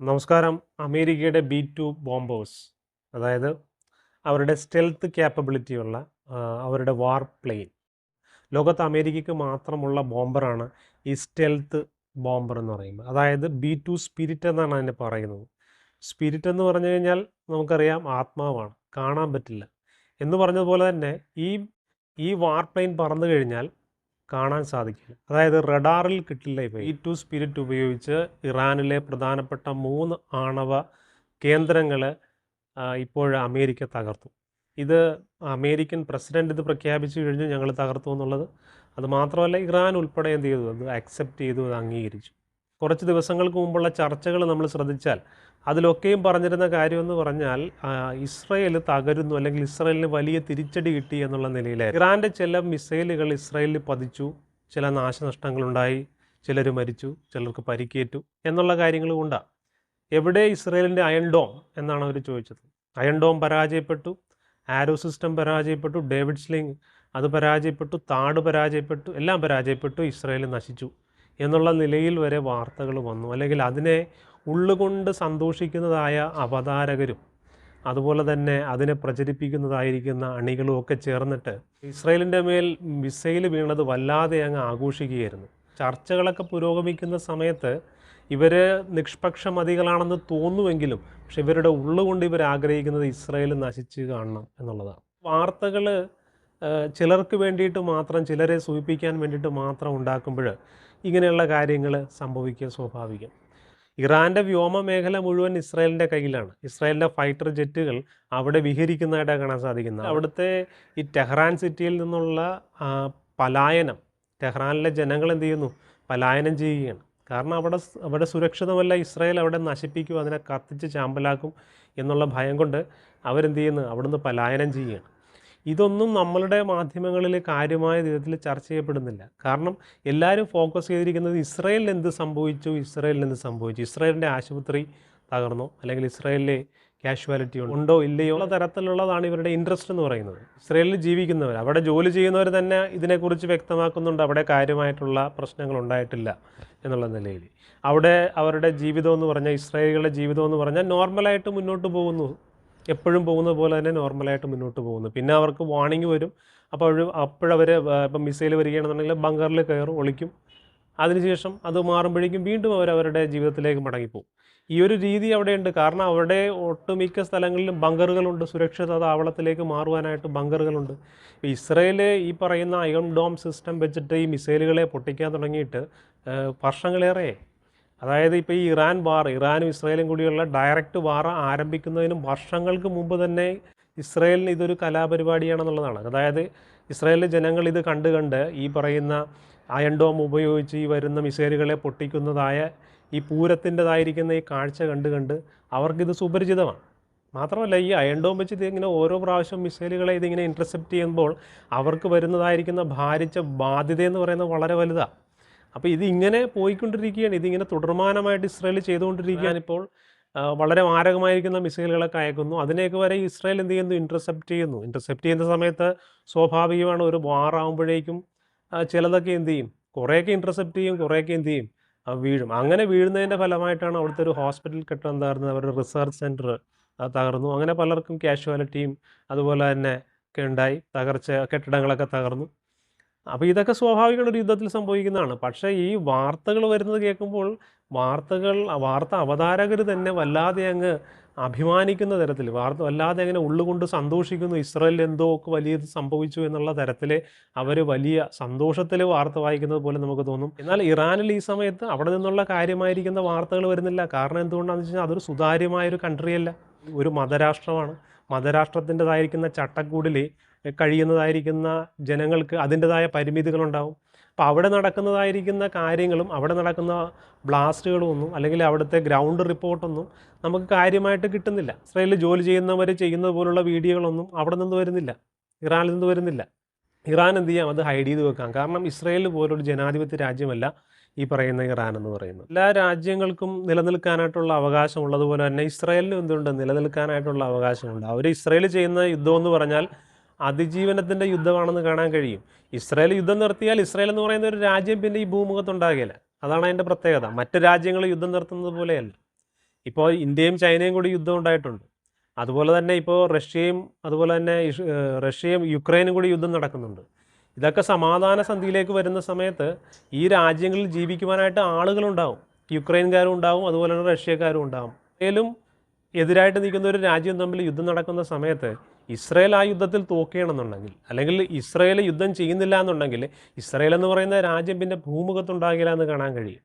നമസ്കാരം. അമേരിക്കയുടെ B-2 bombers, അതായത് അവരുടെ സ്റ്റെൽത്ത് ക്യാപ്പബിലിറ്റിയുള്ള അവരുടെ വാർ പ്ലെയിൻ, ലോകത്ത് അമേരിക്കയ്ക്ക് മാത്രമുള്ള ബോംബറാണ് ഈ സ്റ്റെൽത്ത് ബോംബർ എന്ന് പറയുന്നത്. അതായത് B-2 സ്പിരിറ്റ് എന്നാണ് അതിനെ പറയുന്നത്. സ്പിരിറ്റ് എന്ന് പറഞ്ഞു കഴിഞ്ഞാൽ നമുക്കറിയാം ആത്മാവാണ്, കാണാൻ പറ്റില്ല എന്ന് പറഞ്ഞതുപോലെ തന്നെ ഈ ഈ വാർ പ്ലെയിൻ പറന്നു കഴിഞ്ഞാൽ കാണാൻ സാധിക്കില്ല. അതായത് റഡാറിൽ കിട്ടില്ല. ഇപ്പോൾ B-2 സ്പിരിറ്റ് ഉപയോഗിച്ച് ഇറാനിലെ പ്രധാനപ്പെട്ട 3 ആണവ കേന്ദ്രങ്ങൾ ഇപ്പോൾ അമേരിക്ക തകർത്തു. ഇത് അമേരിക്കൻ പ്രസിഡന്റ് ഇത് പ്രഖ്യാപിച്ചു കഴിഞ്ഞു, ഞങ്ങൾ തകർത്തു എന്നുള്ളത്. അതുമാത്രമല്ല, ഇറാൻ ഉൾപ്പെടെ എന്ത് ചെയ്തു, അത് അക്സെപ്റ്റ് ചെയ്തു, അത് അംഗീകരിച്ചു. കുറച്ച് ദിവസങ്ങൾക്ക് മുമ്പുള്ള ചർച്ചകൾ നമ്മൾ ശ്രദ്ധിച്ചാൽ അതിലൊക്കെയും പറഞ്ഞിരുന്ന കാര്യമെന്ന് പറഞ്ഞാൽ ഇസ്രയേൽ തകരുന്നു, അല്ലെങ്കിൽ ഇസ്രയേലിന് വലിയ തിരിച്ചടി കിട്ടി എന്നുള്ള നിലയിലായിരുന്നു. ഇറാൻ്റെ ചില മിസൈലുകൾ ഇസ്രയേലിൽ പതിച്ചു, ചില നാശനഷ്ടങ്ങളുണ്ടായി, ചിലർ മരിച്ചു, ചിലർക്ക് പരിക്കേറ്റു എന്നുള്ള കാര്യങ്ങൾ കൊണ്ടാണ്. എവിടെ ഇസ്രയേലിൻ്റെ അയൺ ഡോം എന്നാണ് അവർ ചോദിച്ചത്. അയൺ ഡോം പരാജയപ്പെട്ടു, ആരോ സിസ്റ്റം പരാജയപ്പെട്ടു, ഡേവിഡ് സ്ലിംഗ് അത് പരാജയപ്പെട്ടു, താഡ് പരാജയപ്പെട്ടു, എല്ലാം പരാജയപ്പെട്ടു, ഇസ്രയേൽ നശിച്ചു എന്നുള്ള നിലയിൽ വരെ വാർത്തകൾ വന്നു. അല്ലെങ്കിൽ അതിനെ ഉള്ളുകൊണ്ട് സന്തോഷിക്കുന്നതായ അവതാരകരും അതുപോലെ തന്നെ അതിനെ പ്രചരിപ്പിക്കുന്നതായിരിക്കുന്ന അണികളും ഒക്കെ ചേർന്നിട്ട് ഇസ്രയേലിൻ്റെ മേൽ മിസൈൽ വീണത് വല്ലാതെ അങ്ങ് ആഘോഷിക്കുകയായിരുന്നു. ചർച്ചകളൊക്കെ പുരോഗമിക്കുന്ന സമയത്ത് ഇവർ നിഷ്പക്ഷമതികളാണെന്ന് തോന്നുമെങ്കിലും പക്ഷെ ഇവരുടെ ഉള്ളുകൊണ്ട് ഇവർ ആഗ്രഹിക്കുന്നത് ഇസ്രയേൽ നശിച്ച് കാണണം എന്നുള്ളതാണ്. വാർത്തകൾ ചിലർക്ക് വേണ്ടിയിട്ട് മാത്രം, ചിലരെ സൂചിപ്പിക്കാൻ വേണ്ടിയിട്ട് മാത്രം ഉണ്ടാക്കുമ്പോൾ ഇങ്ങനെയുള്ള കാര്യങ്ങൾ സംഭവിക്കുക സ്വാഭാവികം. ഇറാൻ്റെ വ്യോമ മേഖല മുഴുവൻ ഇസ്രായേലിൻ്റെ കയ്യിലാണ്. ഇസ്രായേലിൻ്റെ ഫൈറ്റർ ജെറ്റുകൾ അവിടെ വിഹരിക്കുന്നതായിട്ടാണ് കാണാൻ സാധിക്കുന്നത്. അവിടുത്തെ ഈ ടെഹ്റാൻ സിറ്റിയിൽ നിന്നുള്ള പലായനം, ടെഹ്റാനിലെ ജനങ്ങൾ എന്ത് ചെയ്യുന്നു, പലായനം ചെയ്യുകയാണ്. കാരണം അവിടെ സുരക്ഷിതമല്ല, ഇസ്രായേൽ അവിടെ നശിപ്പിക്കും, അതിനെ കത്തിച്ച് ചാമ്പലാക്കും എന്നുള്ള ഭയം കൊണ്ട് അവരെന്ത് ചെയ്യുന്നു, അവിടുന്ന് പലായനം ചെയ്യുകയാണ്. ഇതൊന്നും നമ്മളുടെ മാധ്യമങ്ങളിൽ കാര്യമായ വിധത്തിൽ ചർച്ച ചെയ്യപ്പെടുന്നില്ല. കാരണം എല്ലാവരും ഫോക്കസ് ചെയ്തിരിക്കുന്നത് ഇസ്രായേലിന് എന്ത് സംഭവിച്ചു, ഇസ്രായേലിൻ്റെ ആശുപത്രി തകർന്നോ, അല്ലെങ്കിൽ ഇസ്രായേലിലെ കാഷ്വാലിറ്റി ഉണ്ടോ ഇല്ലയോ ഉള്ള തരത്തിലുള്ളതാണ് ഇവരുടെ ഇൻട്രസ്റ്റ് എന്ന് പറയുന്നത്. ഇസ്രായേലിൽ ജീവിക്കുന്നവർ, അവിടെ ജോലി ചെയ്യുന്നവർ തന്നെ ഇതിനെക്കുറിച്ച് വ്യക്തമാക്കുന്നുണ്ട്, അവിടെ കാര്യമായിട്ടുള്ള പ്രശ്നങ്ങൾ ഉണ്ടായിട്ടില്ല എന്നുള്ള നിലയിൽ. അവിടെ അവരുടെ ജീവിതം എന്ന് പറഞ്ഞാൽ, ഇസ്രായേലികളുടെ ജീവിതം എന്ന് പറഞ്ഞാൽ നോർമലായിട്ട് മുന്നോട്ട് പോകുന്നു, എപ്പോഴും പോകുന്നത് പോലെ തന്നെ നോർമലായിട്ട് മുന്നോട്ട് പോകുന്നു. പിന്നെ അവർക്ക് വാർണിംഗ് വരും. അപ്പോഴവർ ഇപ്പം മിസൈൽ വരികയാണെന്നുണ്ടെങ്കിൽ ബങ്കറിൽ കയറും, ഒളിക്കും. അതിനുശേഷം അത് മാറുമ്പോഴേക്കും വീണ്ടും അവരവരുടെ ജീവിതത്തിലേക്ക് മടങ്ങിപ്പോകും. ഈ ഒരു രീതി അവിടെയുണ്ട്. കാരണം അവിടെ ഒട്ടുമിക്ക സ്ഥലങ്ങളിലും ബങ്കറുകളുണ്ട്, സുരക്ഷിത താവളത്തിലേക്ക് മാറുവാനായിട്ട് ബങ്കറുകളുണ്ട്. ഇസ്രയേൽ ഈ പറയുന്ന അയൺ ഡോം സിസ്റ്റം വെച്ചിട്ട് ഈ മിസൈലുകളെ പൊട്ടിക്കാൻ തുടങ്ങിയിട്ട് വർഷങ്ങളേറെ. അതായത് ഇപ്പോൾ ഈ ഇറാനും ഇസ്രായേലും കൂടിയുള്ള ഡയറക്റ്റ് വാർ ആരംഭിക്കുന്നതിനും വർഷങ്ങൾക്ക് മുമ്പ് തന്നെ ഇസ്രായേലിന് ഇതൊരു കലാപരിപാടിയാണെന്നുള്ളതാണ്. അതായത് ഇസ്രായേലിലെ ജനങ്ങൾ ഇത് കണ്ട് ഈ പറയുന്ന അയൺ ഡോം ഉപയോഗിച്ച് ഈ വരുന്ന മിസൈലുകളെ പൊട്ടിക്കുന്നതായ ഈ പൂരത്തിൻ്റെതായിരിക്കുന്ന ഈ കാഴ്ച കണ്ട് അവർക്കിത് സുപരിചിതമാണ്. മാത്രമല്ല, ഈ അയൺ ഡോം വെച്ച് ഇതിങ്ങനെ ഓരോ പ്രാവശ്യം മിസൈലുകളെ ഇതിങ്ങനെ ഇൻ്റർസെപ്റ്റ് ചെയ്യുമ്പോൾ അവർക്ക് വരുന്നതായിരിക്കുന്ന ഭാരിച്ച ബാധ്യതയെന്ന് പറയുന്നത് വളരെ വലുതാണ്. അപ്പോൾ ഇതിങ്ങനെ പോയിക്കൊണ്ടിരിക്കുകയാണ്, ഇതിങ്ങനെ തുടർമാനമായിട്ട് ഇസ്രായേൽ ചെയ്തുകൊണ്ടിരിക്കുകയാണ്. ഇപ്പോൾ വളരെ മാരകമായിരിക്കുന്ന മിസൈലുകളൊക്കെ അയക്കുന്നു. അതിനെയൊക്കെ വരെ ഇസ്രായേൽ എന്ത് ചെയ്യുന്നു, ഇൻ്റർസെപ്റ്റ് ചെയ്യുന്ന സമയത്ത് സ്വാഭാവികമാണ്, ഒരു വാറാകുമ്പോഴേക്കും ചിലതൊക്കെ എന്ത് ചെയ്യും, കുറേയൊക്കെ ഇൻ്റർസെപ്റ്റ് ചെയ്യും, കുറേയൊക്കെ എന്ത് ചെയ്യും, വീഴും. അങ്ങനെ വീഴുന്നതിൻ്റെ ഫലമായിട്ടാണ് അവിടുത്തെ ഒരു ഹോസ്പിറ്റൽ കെട്ടിടം തകർന്നത്, അവരുടെ റിസർച്ച് സെൻറ്റർ തകർന്നു. അങ്ങനെ പലർക്കും കാഷ്വാലിറ്റിയും അതുപോലെ തന്നെ ഒക്കെ ഉണ്ടായി, കെട്ടിടങ്ങളൊക്കെ തകർന്നു. അപ്പോൾ ഇതൊക്കെ സ്വാഭാവികമാണ്, ഒരു യുദ്ധത്തിൽ സംഭവിക്കുന്നതാണ്. പക്ഷേ ഈ വാർത്തകൾ വരുന്നത് കേൾക്കുമ്പോൾ വാർത്ത അവതാരകർ തന്നെ വല്ലാതെ അങ്ങ് അഭിമാനിക്കുന്ന തരത്തിൽ, വല്ലാതെ അങ്ങനെ ഉള്ളുകൊണ്ട് സന്തോഷിക്കുന്നു, ഇസ്രായേലിൽ എന്തോ ഒക്കെ വലിയത് സംഭവിച്ചു എന്നുള്ള തരത്തിൽ അവർ വലിയ സന്തോഷത്തിൽ വാർത്ത വായിക്കുന്നത് പോലെ നമുക്ക് തോന്നും. എന്നാൽ ഇറാനിൽ ഈ സമയത്ത് അവിടെ നിന്നുള്ള കാര്യമായിരിക്കുന്ന വാർത്തകൾ വരുന്നില്ല. കാരണം എന്തുകൊണ്ടാണെന്ന് വെച്ച് കഴിഞ്ഞാൽ അതൊരു സുതാര്യമായൊരു കൺട്രിയല്ല, ഒരു മതരാഷ്ട്രമാണ്. മതരാഷ്ട്രത്തിൻ്റെതായിരിക്കുന്ന ചട്ടക്കൂടിൽ കഴിയുന്നതായിരിക്കുന്ന ജനങ്ങൾക്ക് അതിൻ്റെതായ പരിമിതികളുണ്ടാവും. അപ്പോൾ അവിടെ നടക്കുന്നതായിരിക്കുന്ന കാര്യങ്ങളും അവിടെ നടക്കുന്ന ബ്ലാസ്റ്റുകളും ഒന്നും, അല്ലെങ്കിൽ അവിടുത്തെ ഗ്രൗണ്ട് റിപ്പോർട്ടൊന്നും നമുക്ക് കാര്യമായിട്ട് കിട്ടുന്നില്ല. ഇസ്രായേലിൽ ജോലി ചെയ്യുന്നവർ ചെയ്യുന്നത് പോലുള്ള വീഡിയോകളൊന്നും അവിടെ നിന്ന് വരുന്നില്ല, ഇറാനിൽ നിന്ന് വരുന്നില്ല. ഇറാൻ എന്ത് ചെയ്യാം, അത് ഹൈഡ് ചെയ്ത് വെക്കാം. കാരണം ഇസ്രായേൽ പോലൊരു ജനാധിപത്യ രാജ്യമല്ല ഈ പറയുന്ന ഇറാൻ എന്ന് പറയുന്നത്. എല്ലാ രാജ്യങ്ങൾക്കും നിലനിൽക്കാനായിട്ടുള്ള അവകാശമുള്ളതുപോലെ തന്നെ ഇസ്രായേലിനും എന്തുണ്ട്, നിലനിൽക്കാനായിട്ടുള്ള അവകാശമുണ്ട്. അവർ ഇസ്രായേൽ ചെയ്യുന്ന യുദ്ധം എന്ന് പറഞ്ഞാൽ അതിജീവനത്തിൻ്റെ യുദ്ധമാണെന്ന് കാണാൻ കഴിയും. ഇസ്രായേൽ യുദ്ധം നിർത്തിയാൽ ഇസ്രായേൽ എന്ന് പറയുന്ന ഒരു രാജ്യം പിന്നെ ഈ ഭൂമുഖത്തുണ്ടാകില്ല. അതാണ് അതിൻ്റെ പ്രത്യേകത. മറ്റ് രാജ്യങ്ങൾ യുദ്ധം നിർത്തുന്നത് പോലെയല്ല. ഇപ്പോൾ ഇന്ത്യയും ചൈനയും കൂടി യുദ്ധം ഉണ്ടായിട്ടുണ്ട്. അതുപോലെ തന്നെ ഇപ്പോൾ റഷ്യയും അതുപോലെ തന്നെ റഷ്യയും യുക്രൈനും കൂടി യുദ്ധം നടക്കുന്നുണ്ട്. ഇതൊക്കെ സമാധാന സന്ധിയിലേക്ക് വരുന്ന സമയത്ത് ഈ രാജ്യങ്ങളിൽ ജീവിക്കുവാനായിട്ട് ആളുകളുണ്ടാവും. യുക്രൈൻകാരും ഉണ്ടാവും, അതുപോലെ തന്നെ റഷ്യക്കാരും ഉണ്ടാവും. ഇസ്രയേലും എതിരായിട്ട് നിൽക്കുന്ന ഒരു രാജ്യം തമ്മിൽ യുദ്ധം നടക്കുന്ന സമയത്ത് ഇസ്രയേൽ ആ യുദ്ധത്തിൽ തോക്കുകയാണെന്നുണ്ടെങ്കിൽ, അല്ലെങ്കിൽ ഇസ്രയേൽ യുദ്ധം ചെയ്യുന്നില്ല എന്നുണ്ടെങ്കിൽ, ഇസ്രയേൽ എന്ന് പറയുന്ന രാജ്യം പിന്നെ ഭൂമുഖത്തുണ്ടാകില്ല എന്ന് കാണാൻ കഴിയും.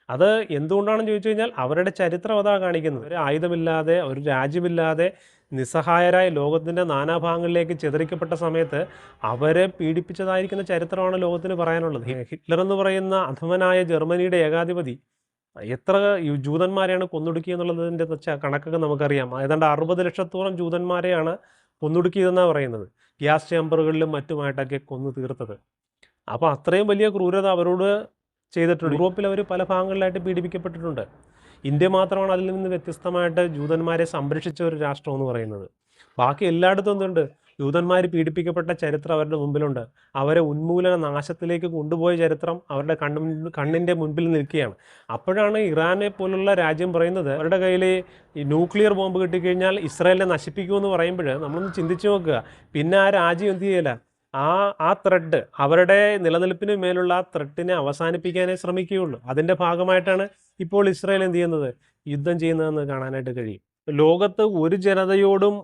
അത് എന്തുകൊണ്ടാണെന്ന് ചോദിച്ചു കഴിഞ്ഞാൽ അവരുടെ ചരിത്രം അതാ കാണിക്കുന്നത്. ഒരു ആയുധമില്ലാതെ, ഒരു രാജ്യമില്ലാതെ നിസ്സഹായരായ ലോകത്തിൻ്റെ നാനാഭാഗങ്ങളിലേക്ക് ചിതറിക്കപ്പെട്ട സമയത്ത് അവരെ പീഡിപ്പിച്ചതായിരിക്കുന്ന ചരിത്രമാണ് ലോകത്തിന് പറയാനുള്ളത്. ഹിറ്റ്ലർ എന്ന് പറയുന്ന അധമനായ ജർമ്മനിയുടെ ഏകാധിപതി എത്ര ജൂതന്മാരെയാണ് കൊന്നൊടുക്കിയെന്നുള്ളതിൻ്റെ കണക്കൊക്കെ നമുക്കറിയാം. ഏതാണ്ട് 60 ലക്ഷത്തോളം ജൂതന്മാരെയാണ് കൊന്നൊടുക്കിയതെന്നാണ് പറയുന്നത്. ഗ്യാസ് ചേമ്പറുകളിലും മറ്റുമായിട്ടൊക്കെ കൊന്നു തീർത്തത്. അപ്പോൾ അത്രയും വലിയ ക്രൂരത അവരോട് ചെയ്തിട്ടുണ്ട്. യൂറോപ്പിൽ അവർ പല ഭാഗങ്ങളിലായിട്ട് പീഡിപ്പിക്കപ്പെട്ടിട്ടുണ്ട്. ഇന്ത്യ മാത്രമാണ് അതിൽ നിന്ന് വ്യത്യസ്തമായിട്ട് ജൂതന്മാരെ സംരക്ഷിച്ച ഒരു രാഷ്ട്രം എന്ന് പറയുന്നത്. ബാക്കി എല്ലായിടത്തും എന്തുണ്ട്? ജൂതന്മാർ പീഡിപ്പിക്കപ്പെട്ട ചരിത്രം അവരുടെ മുമ്പിലുണ്ട്. അവരെ ഉന്മൂലന നാശത്തിലേക്ക് കൊണ്ടുപോയ ചരിത്രം അവരുടെ കണ്ണിൻ്റെ മുൻപിൽ നിൽക്കുകയാണ്. അപ്പോഴാണ് ഇറാനെ പോലുള്ള രാജ്യം പറയുന്നത് അവരുടെ കയ്യിൽ ഈ ന്യൂക്ലിയർ ബോംബ് കിട്ടിക്കഴിഞ്ഞാൽ ഇസ്രായേലിനെ നശിപ്പിക്കുമെന്ന് പറയുമ്പോൾ നമ്മളൊന്ന് ചിന്തിച്ച് നോക്കുക. പിന്നെ ആ രാജ്യം എന്ത് ചെയ്യില്ല, ആ ത്രെഡ്, അവരുടെ നിലനിൽപ്പിന് മേലുള്ള ആ ത്രെഡിനെ അവസാനിപ്പിക്കാനേ ശ്രമിക്കുകയുള്ളൂ. അതിൻ്റെ ഭാഗമായിട്ടാണ് ഇപ്പോൾ ഇസ്രായേൽ എന്ത് ചെയ്യുന്നത്, യുദ്ധം ചെയ്യുന്നതെന്ന് കാണാനായിട്ട് കഴിയും. ലോകത്ത് ഒരു ജനതയോടും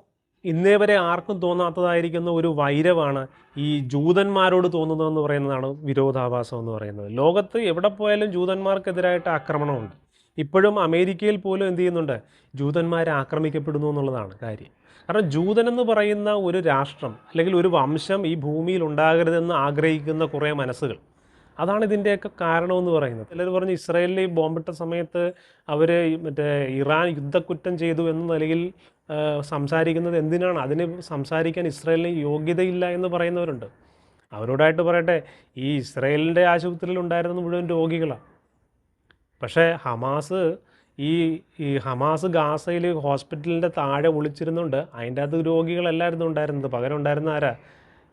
ഇന്നേ വരെ ആർക്കും തോന്നാത്തതായിരിക്കുന്ന ഒരു വൈരമാണ് ഈ ജൂതന്മാരോട് തോന്നുന്നതെന്ന് പറയുന്നതാണ് വിരോധാഭാസം എന്ന് പറയുന്നത്. ലോകത്ത് എവിടെ പോയാലും ജൂതന്മാർക്കെതിരായിട്ട് ആക്രമണമുണ്ട്. ഇപ്പോഴും അമേരിക്കയിൽ പോലും എന്ത് ചെയ്യുന്നുണ്ട്, ജൂതന്മാരെ ആക്രമിക്കപ്പെടുന്നു എന്നുള്ളതാണ് കാര്യം. കാരണം ജൂതൻ എന്ന് പറയുന്ന ഒരു രാഷ്ട്രം അല്ലെങ്കിൽ ഒരു വംശം ഈ ഭൂമിയിൽ ഉണ്ടാകരുതെന്ന് ആഗ്രഹിക്കുന്ന കുറേ മനസ്സുകൾ, അതാണ് ഇതിൻ്റെയൊക്കെ കാരണമെന്ന് പറയുന്നത്. ചിലർ പറഞ്ഞ് ഇസ്രായേലിൽ ഈ ബോംബിട്ട സമയത്ത് അവർ മറ്റേ ഇറാൻ യുദ്ധക്കുറ്റം ചെയ്തു എന്ന നിലയിൽ സംസാരിക്കുന്നത് എന്തിനാണ്? അതിന് സംസാരിക്കാൻ ഇസ്രായേലിന് യോഗ്യതയില്ല എന്ന് പറയുന്നവരുണ്ട്. അവരോടായിട്ട് പറയട്ടെ, ഈ ഇസ്രായേലിൻ്റെ ആശുപത്രിയിൽ ഉണ്ടായിരുന്നത് മുഴുവൻ രോഗികളാണ്. പക്ഷേ ഈ ഹമാസ് ഗാസയിൽ ഹോസ്പിറ്റലിൻ്റെ താഴെ ഒളിച്ചിരുന്നുണ്ട്. അതിൻ്റെ അകത്ത് രോഗികളല്ലായിരുന്നു ഉണ്ടായിരുന്നത്. പകരം ഉണ്ടായിരുന്ന ആരാ?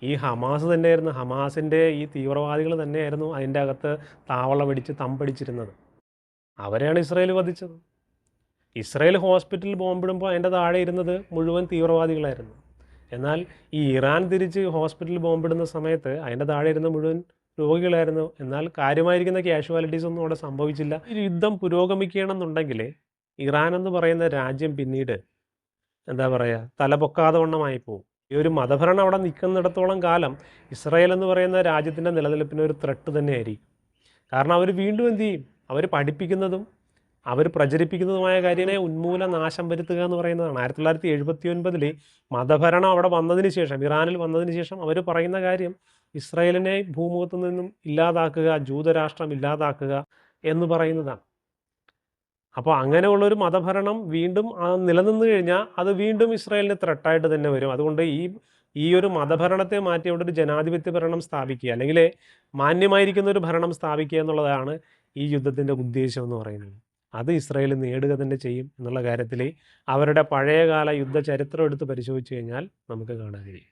ഈ ഹമാസ് തന്നെയായിരുന്നു. ഹമാസിൻ്റെ ഈ തീവ്രവാദികൾ തന്നെയായിരുന്നു അതിൻ്റെ അകത്ത് താവള പിടിച്ച് തമ്പടിച്ചിരുന്നത്. അവരെയാണ് ഇസ്രായേൽ വധിച്ചത്. ഇസ്രായേൽ ഹോസ്പിറ്റലിൽ ബോംബിടുമ്പോൾ അതിൻ്റെ താഴെ ഇരുന്നത് മുഴുവൻ തീവ്രവാദികളായിരുന്നു. എന്നാൽ ഈ ഇറാൻ തിരിച്ച് ഹോസ്പിറ്റലിൽ ബോംബിടുന്ന സമയത്ത് അതിൻ്റെ താഴെ ഇരുന്ന മുഴുവൻ രോഗികളായിരുന്നു. എന്നാൽ കാര്യമായിരിക്കുന്ന കാഷ്വാലിറ്റീസ് ഒന്നും അവിടെ സംഭവിച്ചില്ല. ഈ യുദ്ധം പുരോഗമിക്കണമെന്നുണ്ടെങ്കിൽ ഇറാൻ എന്ന് പറയുന്ന രാജ്യം പിന്നീട് എന്താ പറയുക, തലപൊക്കാതെ വണ്ണമായി പോകും. ഈ ഒരു മതഭരണം അവിടെ നിൽക്കുന്നിടത്തോളം കാലം ഇസ്രായേൽ എന്ന് പറയുന്ന രാജ്യത്തിൻ്റെ നിലനിൽപ്പിന് ഒരു ത്രെട്ട് തന്നെയായിരിക്കും. കാരണം അവർ വീണ്ടും എന്ത് ചെയ്യും, അവർ പഠിപ്പിക്കുന്നതും അവർ പ്രചരിപ്പിക്കുന്നതുമായ കാര്യങ്ങളെ ഉന്മൂല നാശം വരുത്തുക എന്ന് പറയുന്നതാണ്. 1979 മതഭരണം അവിടെ വന്നതിന് ശേഷം, ഇറാനിൽ വന്നതിന് ശേഷം അവർ പറയുന്ന കാര്യം ഇസ്രായേലിനെ ഭൂമുഖത്തു നിന്നും ഇല്ലാതാക്കുക, ജൂതരാഷ്ട്രം ഇല്ലാതാക്കുക എന്ന് പറയുന്നതാണ്. അപ്പോൾ അങ്ങനെയുള്ളൊരു മതഭരണം വീണ്ടും നിലനിന്ന് കഴിഞ്ഞാൽ അത് വീണ്ടും ഇസ്രായേലിന് ത്രെട്ടായിട്ട് തന്നെ വരും. അതുകൊണ്ട് ഈ ഒരു മതഭരണത്തെ മാറ്റി അവിടെ ഒരു ജനാധിപത്യ ഭരണം സ്ഥാപിക്കുക, അല്ലെങ്കിൽ മാന്യമായിരിക്കുന്ന ഒരു ഭരണം സ്ഥാപിക്കുക എന്നുള്ളതാണ് ഈ യുദ്ധത്തിൻ്റെ ഉദ്ദേശം എന്ന് പറയുന്നത്. അത് ഇസ്രായേൽ നേടുക തന്നെ ചെയ്യും എന്നുള്ള കാര്യത്തിൽ അവരുടെ പഴയകാല യുദ്ധ ചരിത്രം എടുത്ത് പരിശോധിച്ച് കഴിഞ്ഞാൽ നമുക്ക് കാണാൻ കഴിയും.